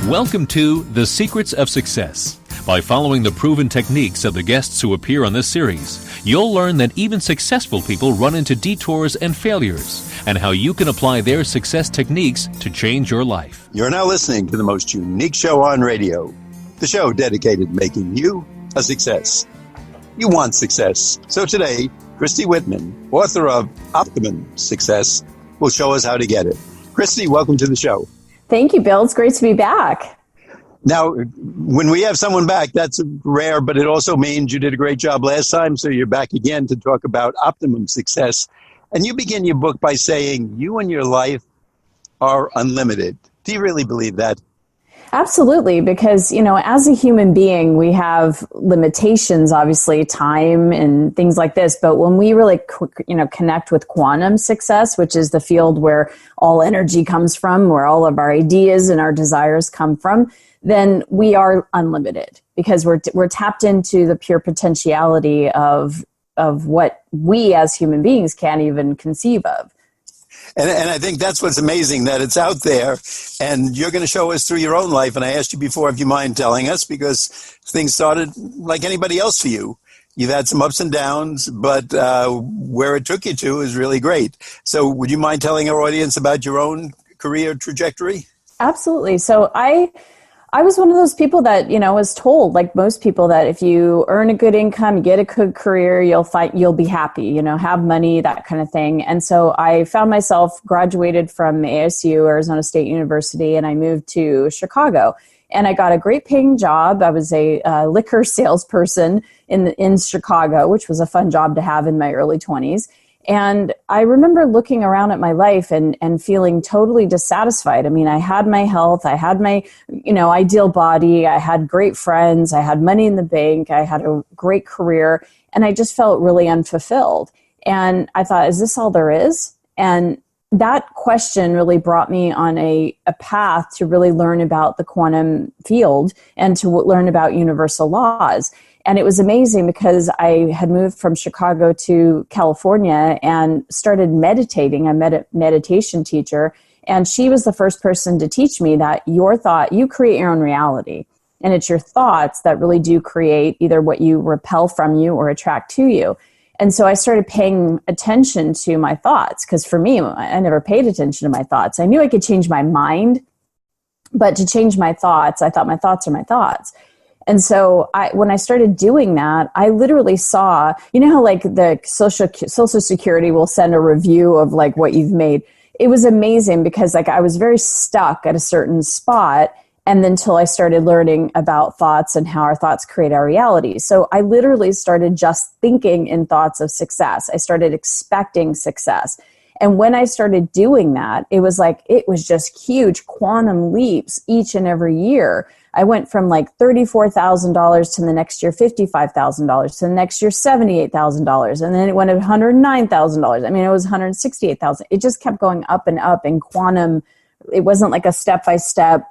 Welcome to The Secrets of Success. By following the proven techniques of the guests who appear on this series, you'll learn that even successful people run into detours and failures, and how you can apply their success techniques to change your life. You're now listening to the most unique show on radio, the show dedicated to making you a success. You want success. So today, Christy Whitman, author of Optimum Success, will show us how to get it. Christy, welcome to the show. Thank you, Bill. It's great to be back. Now, when we have someone back, that's rare, but it also means you did a great job last time, so you're back again to talk about optimum success. And you begin your book by saying you and your life are unlimited. Do you really believe that? Absolutely, because, as a human being, we have limitations, obviously, time and things like this. But when we really, connect with quantum success, which is the field where all energy comes from, where all of our ideas and our desires come from, then we are unlimited because we're tapped into the pure potentiality of what we as human beings can't even conceive of. And I think that's what's amazing, that it's out there, and you're going to show us through your own life. And I asked you before if you mind telling us, because things started like anybody else for you. You've had some ups and downs, but where it took you to is really great. So would you mind telling our audience about your own career trajectory? Absolutely. So I was one of those people that, was told, like most people, that if you earn a good income, you get a good career, you'll be happy, have money, that kind of thing. And so I found myself graduated from ASU, Arizona State University, and I moved to Chicago. And I got a great paying job. I was a liquor salesperson in Chicago, which was a fun job to have in my early 20s. And I remember looking around at my life and feeling totally dissatisfied. I mean, I had my health, I had my, ideal body, I had great friends, I had money in the bank, I had a great career, and I just felt really unfulfilled. And I thought, is this all there is? And that question really brought me on a path to really learn about the quantum field and to learn about universal laws. And it was amazing because I had moved from Chicago to California and started meditating. I met a meditation teacher, and she was the first person to teach me that you create your own reality. And it's your thoughts that really do create either what you repel from you or attract to you. And so I started paying attention to my thoughts, because for me, I never paid attention to my thoughts. I knew I could change my mind, but to change my thoughts, I thought my thoughts are my thoughts. And so when I started doing that, I literally saw, how like the Social Security will send a review of like what you've made. It was amazing because like I was very stuck at a certain spot, and then until I started learning about thoughts and how our thoughts create our reality. So I literally started just thinking in thoughts of success. I started expecting success. And when I started doing that, it was just huge quantum leaps each and every year. I went from like $34,000 to the next year $55,000, to the next year $78,000, and then it went to $109,000. I mean, it was $168,000. It just kept going up and up in quantum. It wasn't like a step-by-step,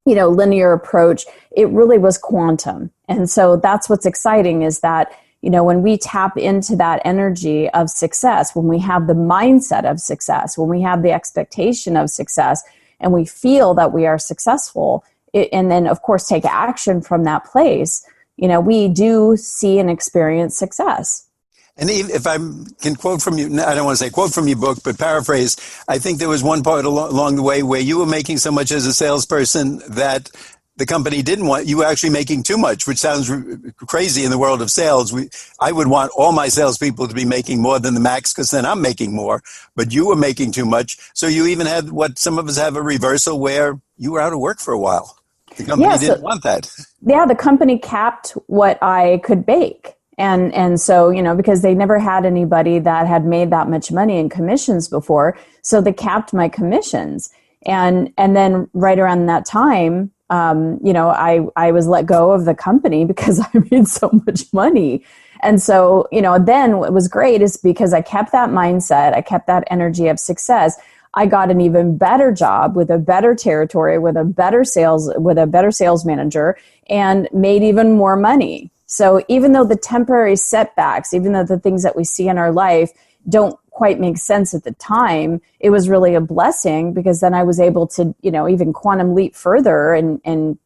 linear approach. It really was quantum. And so that's what's exciting, is that when we tap into that energy of success, when we have the mindset of success, when we have the expectation of success, and we feel that we are successful, and then, of course, take action from that place, we do see and experience success. And if I can quote from you, I don't want to say quote from your book, but paraphrase, I think there was one part along the way where you were making so much as a salesperson that the company didn't want, you were actually making too much, which sounds crazy in the world of sales. I would want all my salespeople to be making more than the max, because then I'm making more, but you were making too much. So you even had what some of us have, a reversal where you were out of work for a while. The company didn't want that. Yeah, the company capped what I could bake. And so, because they never had anybody that had made that much money in commissions before, so they capped my commissions. And then right around that time, I was let go of the company because I made so much money. And so, then what was great is because I kept that mindset, I kept that energy of success, I got an even better job with a better territory, with a better sales manager, and made even more money. So even though the temporary setbacks, even though the things that we see in our life don't quite make sense at the time, it was really a blessing, because then I was able to, even quantum leap further and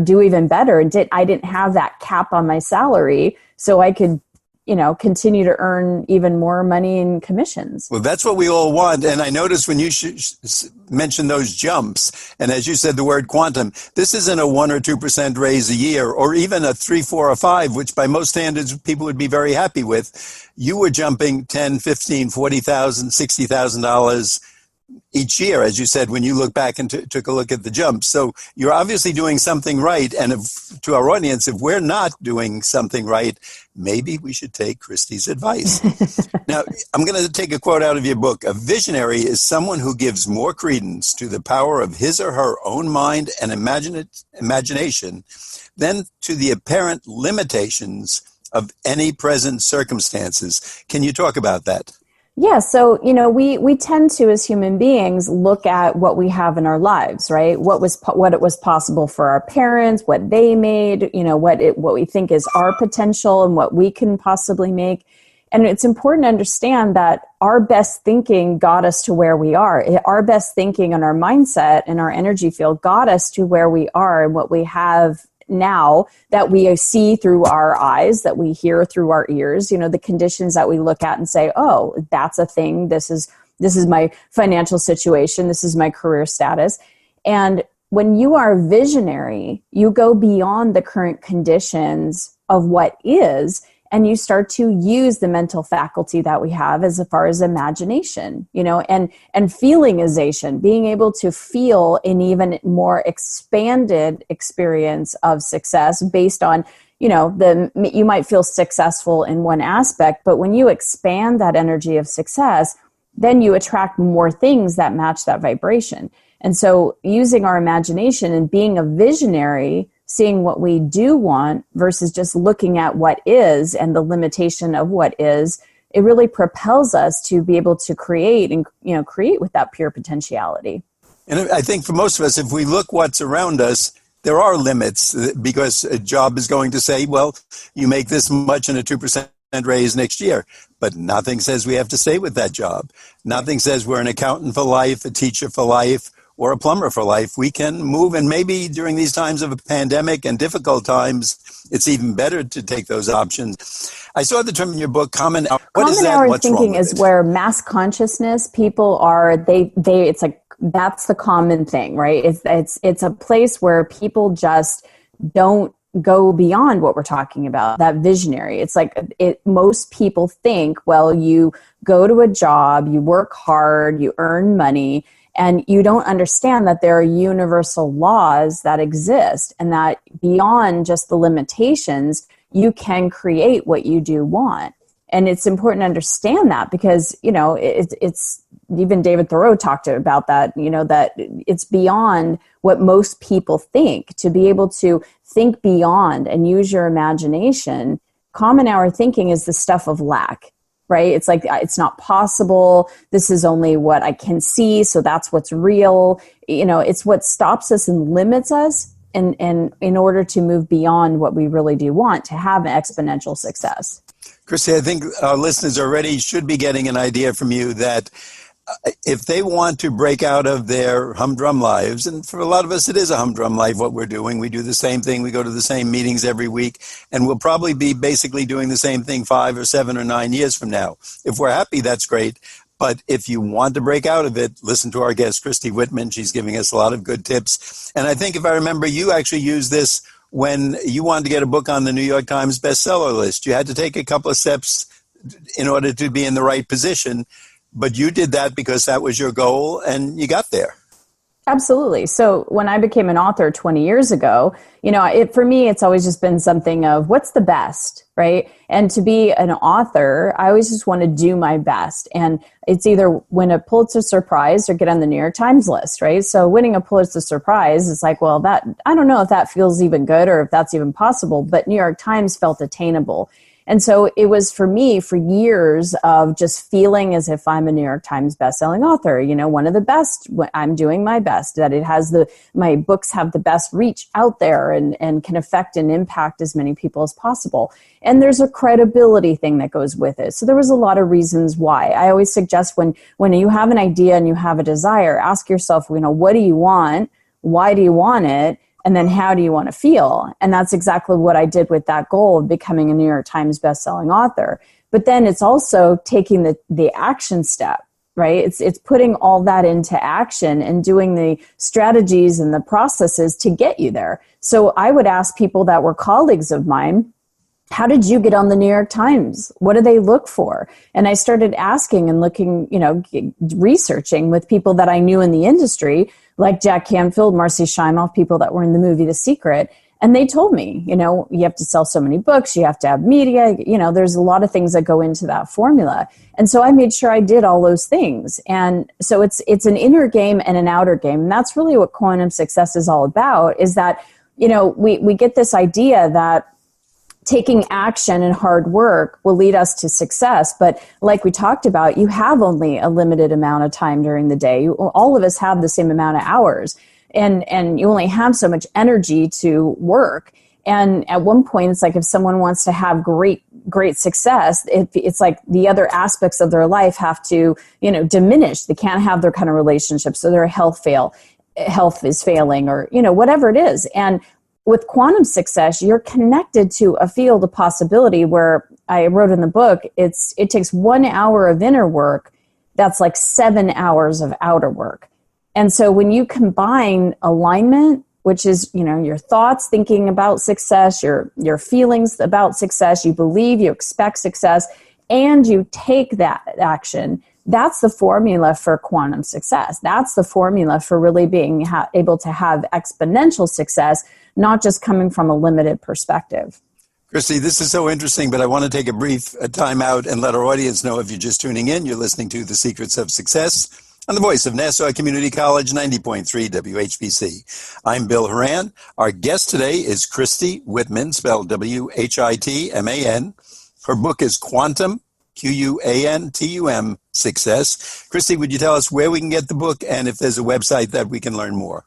do even better. And I didn't have that cap on my salary, so I could, continue to earn even more money in commissions. Well, that's what we all want. And I noticed when you mentioned those jumps, and as you said, the word quantum, this isn't a 1 or 2% raise a year, or even a 3, 4, or 5, which by most standards people would be very happy with. You were jumping 10, 15, 40,000, $60,000 each year, as you said, when you look back and took a look at the jumps. So you're obviously doing something right. And to our audience, if we're not doing something right, maybe we should take Christy's advice. Now, I'm going to take a quote out of your book. A visionary is someone who gives more credence to the power of his or her own mind and imagination than to the apparent limitations of any present circumstances. Can you talk about that? Yeah, so, we tend to, as human beings, look at what we have in our lives, right? What it was possible for our parents, what they made, what we think is our potential and what we can possibly make. And it's important to understand that our best thinking got us to where we are. Our best thinking and our mindset and our energy field got us to where we are and what we have now, that we see through our eyes, that we hear through our ears, the conditions that we look at and say, oh, that's a thing. This is my financial situation. This is my career status. And when you are visionary, you go beyond the current conditions of what is, and you start to use the mental faculty that we have as far as imagination, and feelingization, being able to feel an even more expanded experience of success based on, you might feel successful in one aspect, but when you expand that energy of success, then you attract more things that match that vibration. And so using our imagination and being a visionary, seeing what we do want versus just looking at what is and the limitation of what is, it really propels us to be able to create and, create with that pure potentiality. And I think for most of us, if we look what's around us, there are limits, because a job is going to say, well, you make this much in a 2% raise next year. But nothing says we have to stay with that job. Nothing says we're an accountant for life, a teacher for life, or a plumber for life. We can move, and maybe during these times of a pandemic and difficult times, it's even better to take those options. I saw the term in your book, common hour. What is that? Common hour What's thinking wrong with is it? where mass consciousness people are. It's like that's the common thing, right? It's a place where people just don't go beyond what we're talking about. That visionary. It's like most people think, well, you go to a job, you work hard, you earn money. And you don't understand that there are universal laws that exist, and that beyond just the limitations, you can create what you do want. And it's important to understand that, because, it's even David Thoreau talked about that, that it's beyond what most people think. To be able to think beyond and use your imagination, common hour thinking is the stuff of lack. Right? It's like, it's not possible. This is only what I can see. So that's what's real. It's what stops us and limits us. And in order to move beyond what we really do want, to have an exponential success. Christy, I think our listeners already should be getting an idea from you that if they want to break out of their humdrum lives, and for a lot of us it is a humdrum life what we're doing, we do the same thing, we go to the same meetings every week, and we'll probably be basically doing the same thing 5 or 7 or 9 years from now. If we're happy, that's great. But if you want to break out of it, listen to our guest, Christy Whitman. She's giving us a lot of good tips. And I think, if I remember, you actually used this when you wanted to get a book on the New York Times bestseller list. You had to take a couple of steps in order to be in the right position. But you did that because that was your goal, and you got there. Absolutely. So when I became an author 20 years ago, for me, it's always just been something of what's the best, right? And to be an author, I always just want to do my best. And it's either win a Pulitzer Prize or get on the New York Times list, right? So winning a Pulitzer Prize is like, well, that I don't know if that feels even good or if that's even possible, but New York Times felt attainable. And so it was for me for years of just feeling as if I'm a New York Times bestselling author, one of the best. I'm doing my best, that my books have the best reach out there and can affect and impact as many people as possible. And there's a credibility thing that goes with it. So there was a lot of reasons why. I always suggest when you have an idea and you have a desire, ask yourself, what do you want? Why do you want it? And then how do you want to feel? And that's exactly what I did with that goal of becoming a New York Times bestselling author. But then it's also taking the action step, right? It's putting all that into action and doing the strategies and the processes to get you there. So I would ask people that were colleagues of mine, how did you get on the New York Times? What do they look for? And I started asking and looking, researching with people that I knew in the industry, like Jack Canfield, Marcy Shimoff, people that were in the movie The Secret. And they told me, you have to sell so many books, you have to have media, there's a lot of things that go into that formula. And so I made sure I did all those things. And so it's an inner game and an outer game. And that's really what quantum success is all about, is that, we get this idea that taking action and hard work will lead us to success. But like we talked about, you have only a limited amount of time during the day. All of us have the same amount of hours, and you only have so much energy to work. And at one point, it's like if someone wants to have great success, it's like the other aspects of their life have to, diminish. They can't have their kind of relationships, so their health is failing, or, whatever it is. And with quantum success, you're connected to a field of possibility where I wrote in the book, it takes 1 hour of inner work that's like 7 hours of outer work. And so when you combine alignment, which is, your thoughts thinking about success, your feelings about success, you believe, you expect success, and you take that action, that's the formula for quantum success. That's the formula for really being able to have exponential success, not just coming from a limited perspective. Christy, this is so interesting, but I want to take a brief time out and let our audience know, if you're just tuning in, you're listening to The Secrets of Success on the voice of Nassau Community College, 90.3 WHPC. I'm Bill Horan. Our guest today is Christy Whitman, spelled Whitman. Her book is Quantum, Quantum Success. Christy, would you tell us where we can get the book and if there's a website that we can learn more?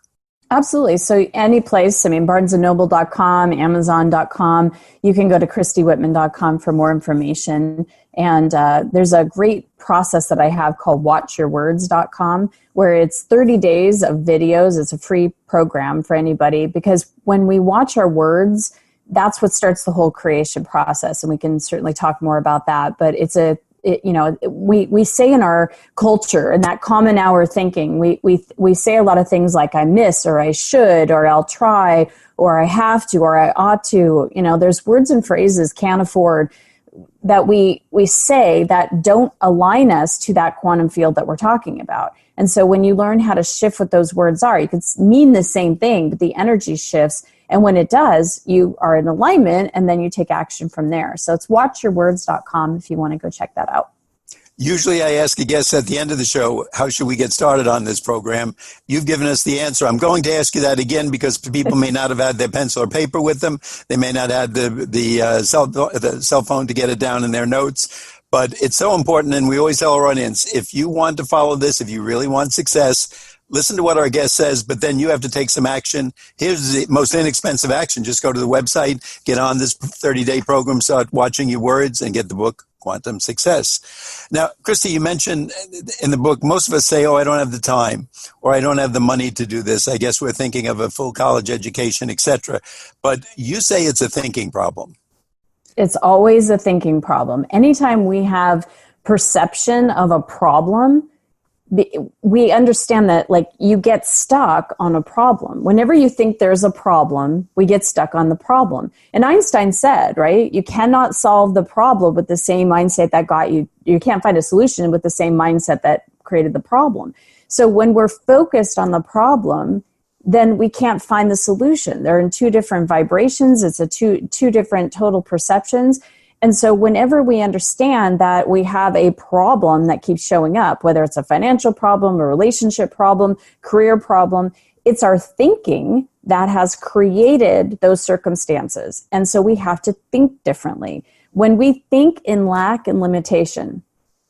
Absolutely. So any place, barnesandnoble.com, amazon.com, you can go to christywhitman.com for more information. And there's a great process that I have called watchyourwords.com, where it's 30 days of videos. It's a free program for anybody, because when we watch our words, that's what starts the whole creation process. And we can certainly talk more about that. But we say in our culture, in that common hour thinking, we say a lot of things like I miss, or I should, or I'll try, or I have to, or I ought to. There's words and phrases, can't afford, that we say that don't align us to that quantum field that we're talking about. And so when you learn how to shift what those words are, you could mean the same thing, but the energy shifts. And when it does, you are in alignment, and then you take action from there. So it's watchyourwords.com if you want to go check that out. Usually I ask a guest at the end of the show, how should we get started on this program? You've given us the answer. I'm going to ask you that again, because people may not have had their pencil or paper with them. They may not have the cell phone to get it down in their notes. But it's so important, and we always tell our audience, if you want to follow this, if you really want success, listen to what our guest says, but then you have to take some action. Here's the most inexpensive action. Just go to the website, get on this 30-day program, start watching your words, and get the book, Quantum Success. Now, Christy, you mentioned in the book, most of us say, I don't have the time, or I don't have the money to do this. I guess we're thinking of a full college education, etc. But you say it's a thinking problem. It's always a thinking problem. Anytime we have perception of a problem, we understand that, like, you get stuck on a problem. Whenever you think there's a problem, we get stuck on the problem. And Einstein said, right, you cannot solve the problem with the same mindset that got you. You can't find a solution with the same mindset that created the problem. So when we're focused on the problem, then we can't find the solution. They're in two different vibrations. It's two different total perceptions. And so whenever we understand that we have a problem that keeps showing up, whether it's a financial problem, a relationship problem, career problem, it's our thinking that has created those circumstances. And so we have to think differently. when we think in lack and limitation,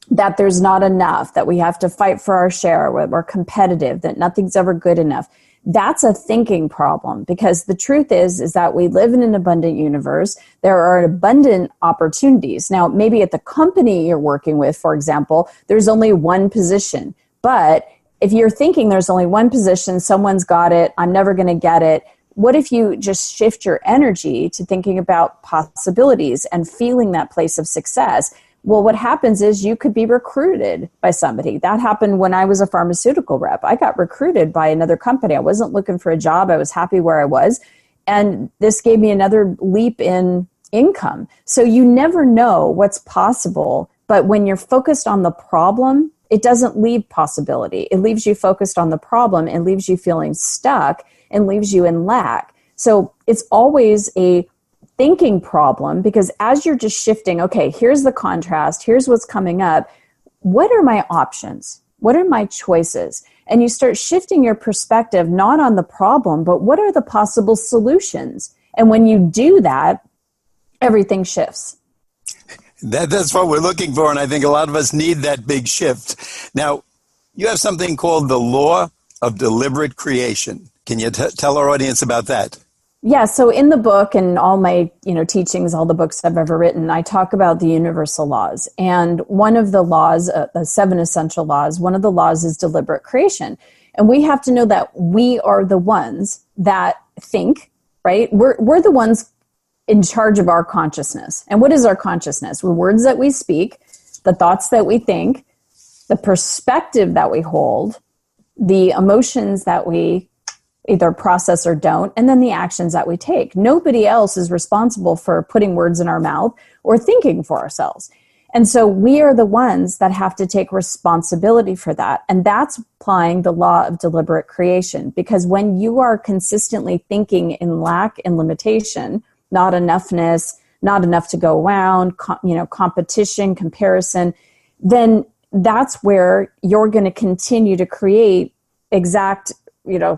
that there's not enough, that we have to fight for our share, we're competitive, that nothing's ever good enough, that's a thinking problem, because the truth is that we live in an abundant universe. There are abundant opportunities. Now, maybe at the company you're working with, for example, there's only one position. But if you're thinking there's only one position, someone's got it, I'm never going to get it, what if you just shift your energy to thinking about possibilities and feeling that place of success? Well, what happens is you could be recruited by somebody. That happened when I was a pharmaceutical rep. I got recruited by another company. I wasn't looking for a job. I was happy where I was. And this gave me another leap in income. So you never know what's possible. But when you're focused on the problem, it doesn't leave possibility. It leaves you focused on the problem and leaves you feeling stuck and leaves you in lack. So it's always a thinking problem, because as you're just shifting, okay, here's the contrast, here's what's coming up, what are my options? What are my choices? And you start shifting your perspective not on the problem, but what are the possible solutions? And when you do that, everything shifts. That's what we're looking for, and I think a lot of us need that big shift. Now, you have something called the law of deliberate creation. Can you tell our audience about that? Yeah, so in the book and all my teachings, all the books I've ever written, I talk about the universal laws. And one of the laws, the 7 essential laws, one of the laws is deliberate creation. And we have to know that we are the ones that think, right? We're the ones in charge of our consciousness. And what is our consciousness? The words that we speak, the thoughts that we think, the perspective that we hold, the emotions that we either process or don't, and then the actions that we take. Nobody else is responsible for putting words in our mouth or thinking for ourselves. And so we are the ones that have to take responsibility for that. And that's applying the law of deliberate creation. Because when you are consistently thinking in lack and limitation, not enoughness, not enough to go around, competition, comparison, then that's where you're going to continue to create exact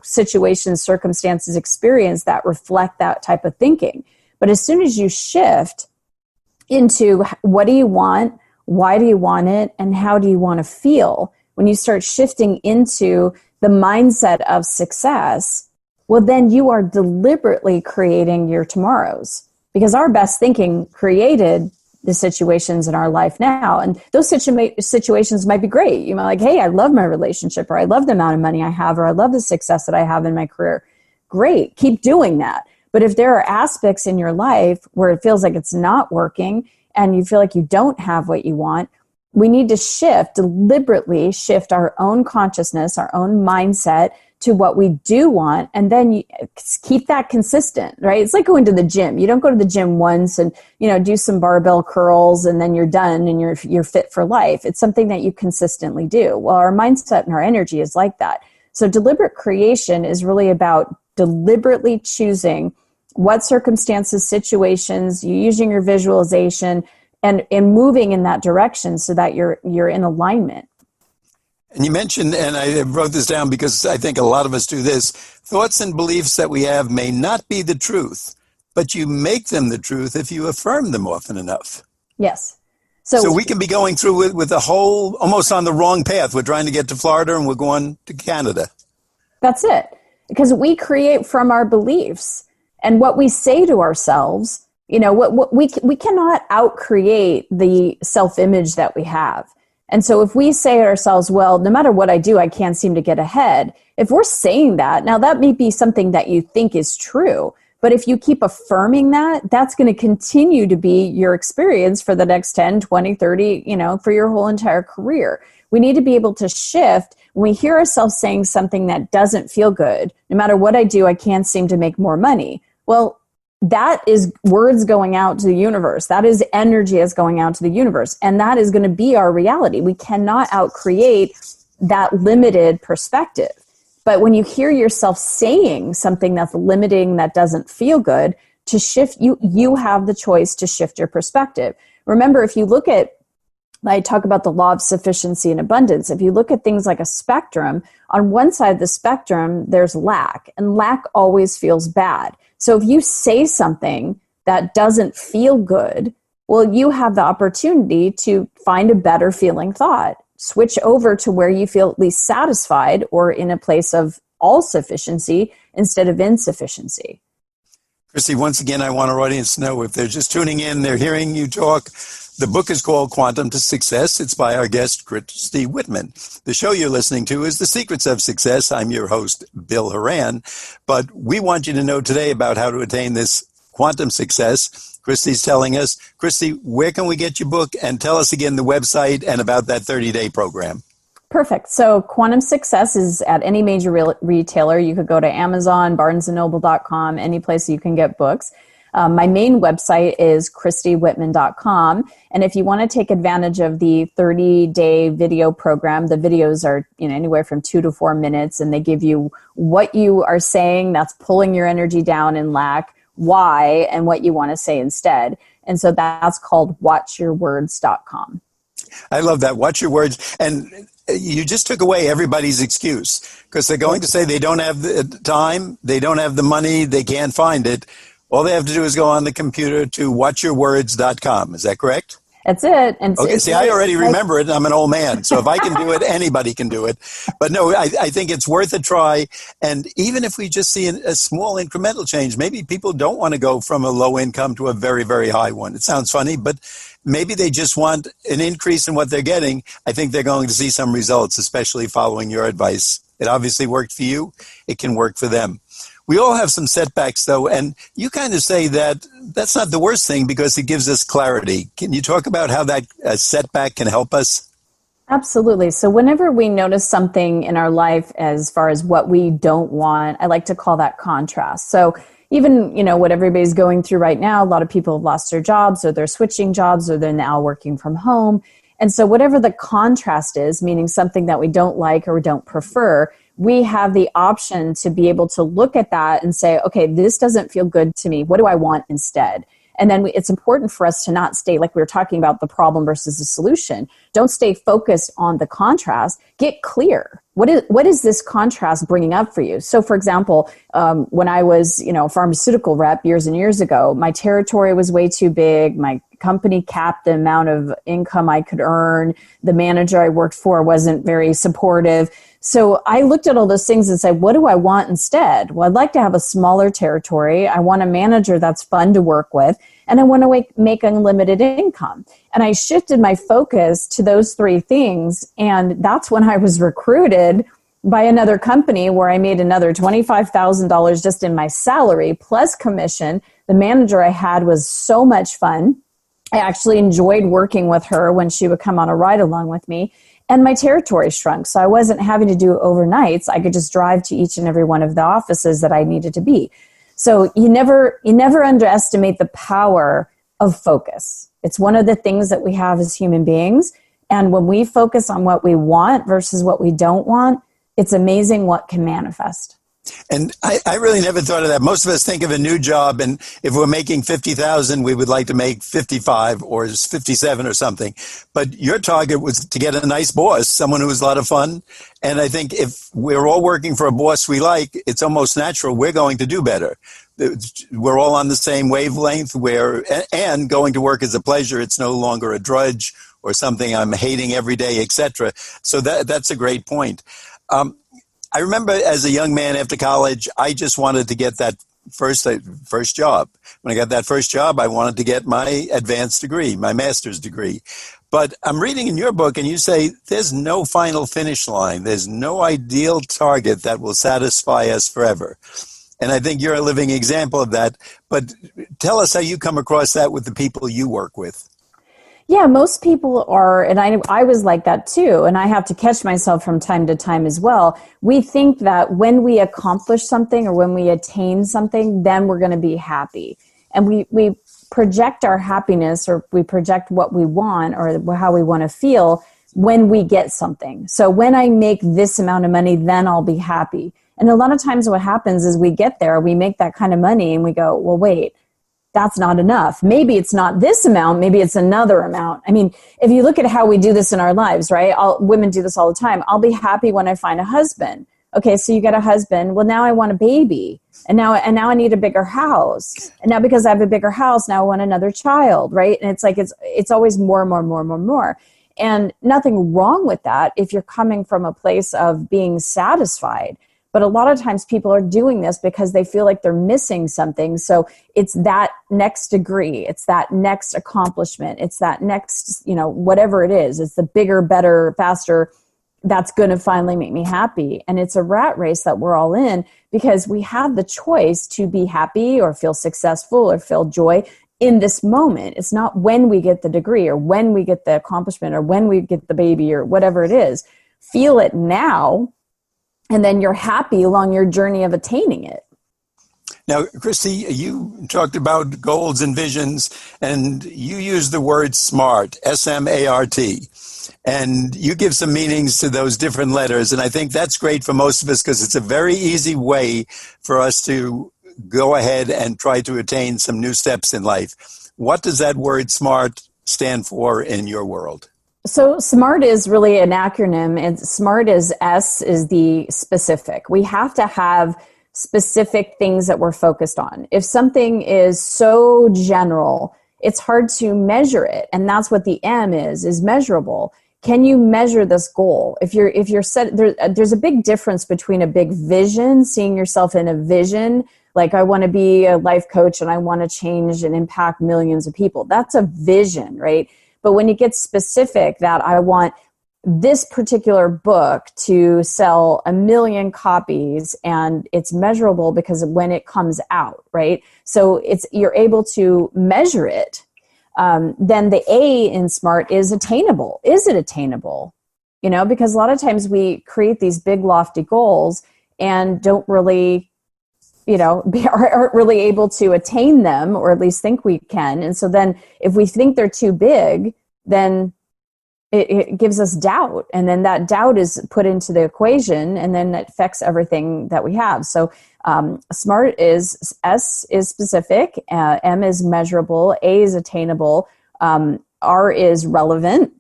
situations, circumstances, experience that reflect that type of thinking. But as soon as you shift into what do you want, why do you want it, and how do you want to feel, when you start shifting into the mindset of success, well, then you are deliberately creating your tomorrows, because our best thinking created the situations in our life now. And those situations might be great. You might hey, I love my relationship, or I love the amount of money I have, or I love the success that I have in my career. Great. Keep doing that. But if there are aspects in your life where it feels like it's not working and you feel like you don't have what you want, we need to deliberately shift our own consciousness, our own mindset to what we do want, and then you keep that consistent, right? It's like going to the gym. You don't go to the gym once and do some barbell curls and then you're done and you're fit for life. It's something that you consistently do. Well, our mindset and our energy is like that. So deliberate creation is really about deliberately choosing what circumstances, situations, you using your visualization and moving in that direction so that you're in alignment. And you mentioned, and I wrote this down because I think a lot of us do this, thoughts and beliefs that we have may not be the truth, but you make them the truth if you affirm them often enough. Yes. So we can be going through with a whole, almost on the wrong path. We're trying to get to Florida and we're going to Canada. That's it. Because we create from our beliefs and what we say to ourselves. We cannot out-create the self-image that we have. And so if we say to ourselves, well, no matter what I do, I can't seem to get ahead. If we're saying that, now that may be something that you think is true. But if you keep affirming that, that's going to continue to be your experience for the next 10, 20, 30, for your whole entire career. We need to be able to shift. When we hear ourselves saying something that doesn't feel good, no matter what I do, I can't seem to make more money. Well, that is words going out to the universe. That is energy that's going out to the universe. And that is going to be our reality. We cannot outcreate that limited perspective. But when you hear yourself saying something that's limiting, that doesn't feel good, to shift, you have the choice to shift your perspective. Remember, if you look at, I talk about the law of sufficiency and abundance. If you look at things like a spectrum, on one side of the spectrum, there's lack, and lack always feels bad. So if you say something that doesn't feel good, Well, you have the opportunity to find a better feeling thought. Switch over to where you feel at least satisfied or in a place of all sufficiency instead of insufficiency. Christy, once again, I want our audience to know if they're just tuning in, they're hearing you talk. The book is called Quantum to Success. It's by our guest, Christy Whitman. The show you're listening to is The Secrets of Success. I'm your host, Bill Horan. But we want you to know today about how to attain this quantum success. Christy's telling us. Christy, where can we get your book? And tell us again the website and about that 30-day program. Perfect. So Quantum Success is at any major retailer. You could go to Amazon, barnesandnoble.com, any place you can get books. My main website is christywhitman.com. And if you want to take advantage of the 30-day video program, the videos are anywhere from 2 to 4 minutes, and they give you what you are saying that's pulling your energy down in lack, why, and what you want to say instead. And so that's called watchyourwords.com. I love that. Watch your words. And you just took away everybody's excuse, because they're going to say they don't have the time, they don't have the money, they can't find it. All they have to do is go on the computer to watchyourwords.com. Is that correct? That's it. And okay, see, I already remember it, and I'm an old man. So if I can do it, anybody can do it. But no, I think it's worth a try. And even if we just see a small incremental change, maybe people don't want to go from a low income to a very, very high one. It sounds funny, but maybe they just want an increase in what they're getting. I think they're going to see some results, especially following your advice. It obviously worked for you. It can work for them. We all have some setbacks, though, and you kind of say that that's not the worst thing because it gives us clarity. Can you talk about how that setback can help us? Absolutely. So whenever we notice something in our life as far as what we don't want, I like to call that contrast. So even, what everybody's going through right now, a lot of people have lost their jobs, or they're switching jobs, or they're now working from home. And so whatever the contrast is, meaning something that we don't like or we don't prefer, we have the option to be able to look at that and say, okay, this doesn't feel good to me. What do I want instead? And then it's important for us to not stay, like we were talking about, the problem versus the solution. Don't stay focused on the contrast. Get clear. What is this contrast bringing up for you? So, for example, when I was, a pharmaceutical rep years and years ago, my territory was way too big. My company capped the amount of income I could earn. The manager I worked for wasn't very supportive. So I looked at all those things and said, what do I want instead? Well, I'd like to have a smaller territory. I want a manager that's fun to work with, and I want to make unlimited income. And I shifted my focus to those three things, and that's when I was recruited by another company where I made another $25,000 just in my salary plus commission. The manager I had was so much fun. I actually enjoyed working with her when she would come on a ride along with me. And my territory shrunk, so I wasn't having to do overnights. I could just drive to each and every one of the offices that I needed to be. So you never underestimate the power of focus. It's one of the things that we have as human beings. And when we focus on what we want versus what we don't want, it's amazing what can manifest. And I really never thought of that. Most of us think of a new job, and if we're making 50,000, we would like to make 55 or 57 or something. But your target was to get a nice boss, someone who was a lot of fun. And I think if we're all working for a boss we like, it's almost natural we're going to do better. We're all on the same wavelength, and going to work is a pleasure. It's no longer a drudge or something I'm hating every day, etc. So that's a great point. I remember as a young man after college, I just wanted to get that first job. When I got that first job, I wanted to get my advanced degree, my master's degree. But I'm reading in your book, and you say there's no final finish line. There's no ideal target that will satisfy us forever. And I think you're a living example of that. But tell us how you come across that with the people you work with. Yeah, most people are, and I was like that too, and I have to catch myself from time to time as well. We think that when we accomplish something or when we attain something, then we're going to be happy. And we project our happiness, or we project what we want or how we want to feel when we get something. So when I make this amount of money, then I'll be happy. And a lot of times what happens is we get there, we make that kind of money, and we go, well, wait, that's not enough. Maybe it's not this amount. Maybe it's another amount. I mean, if you look at how we do this in our lives, right? Women do this all the time. I'll be happy when I find a husband. Okay, so you get a husband. Well, now I want a baby. And now I need a bigger house. And now because I have a bigger house, now I want another child, right? And it's like it's always more and more and more and more and more. And nothing wrong with that if you're coming from a place of being satisfied. But a lot of times people are doing this because they feel like they're missing something. So it's that next degree, it's that next accomplishment, it's that next, whatever it is. It's the bigger, better, faster that's going to finally make me happy. And it's a rat race that we're all in because we have the choice to be happy or feel successful or feel joy in this moment. It's not when we get the degree or when we get the accomplishment or when we get the baby or whatever it is. Feel it now, and then you're happy along your journey of attaining it. Now, Christy, you talked about goals and visions, and you used the word SMART, S-M-A-R-T. And you give some meanings to those different letters. And I think that's great for most of us because it's a very easy way for us to go ahead and try to attain some new steps in life. What does that word SMART stand for in your world? So SMART is really an acronym. And SMART is S is the specific. We have to have specific things that we're focused on. If something is so general, it's hard to measure it. And that's what the M is measurable. Can you measure this goal? If you're set, there's a big difference between a big vision, seeing yourself in a vision, like I want to be a life coach and I want to change and impact millions of people. That's a vision, right? But when you get specific that I want this particular book to sell 1 million copies and it's measurable because of when it comes out, right? So you're able to measure it. Then the A in SMART is attainable. Is it attainable? Because a lot of times we create these big lofty goals and don't really, aren't really able to attain them, or at least think we can. And so then if we think they're too big, then it gives us doubt. And then that doubt is put into the equation and then it affects everything that we have. So SMART is S is specific, M is measurable, A is attainable, R is relevant.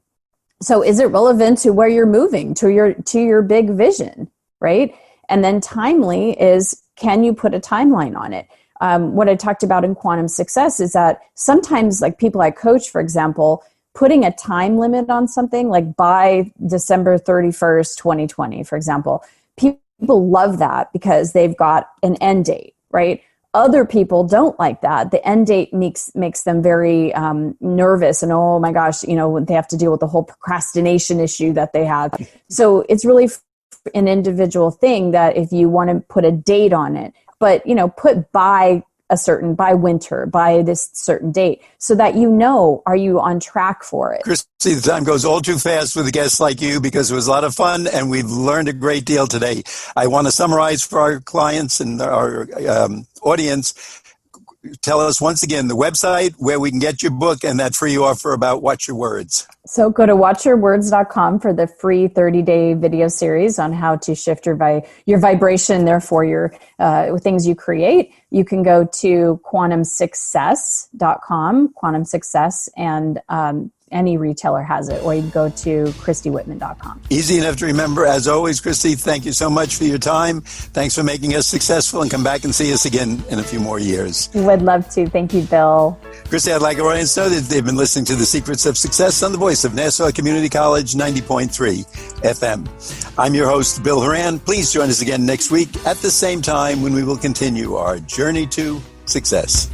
So is it relevant to where you're moving, to your big vision, right? And then timely is, can you put a timeline on it? What I talked about in Quantum Success is that sometimes, like people I coach, for example, putting a time limit on something, like by December 31st, 2020, for example, people love that because they've got an end date, right? Other people don't like that. The end date makes them very nervous and, oh my gosh, they have to deal with the whole procrastination issue that they have. So it's really an individual thing that if you want to put a date on it, but, put by winter, by this certain date, so that are you on track for it? Christy, the time goes all too fast with a guest like you because it was a lot of fun and we've learned a great deal today. I want to summarize for our clients and our audience. Tell us once again the website where we can get your book and that free offer about Watch Your Words. So go to watchyourwords.com for the free 30-day video series on how to shift your vibration, therefore your things you create. You can go to quantumsuccess.com, Quantum Success, and any retailer has it, or you can go to christywhitman.com. Easy enough to remember. As always, Christy, thank you so much for your time. Thanks for making us successful, and come back and see us again in a few more years. Would love to. Thank you, Bill. Christy, I'd like our audience to know that they've been listening to The Secrets of Success on the voice of Nassau Community College 90.3 FM. I'm your host, Bill Horan. Please join us again next week at the same time when we will continue our journey to success.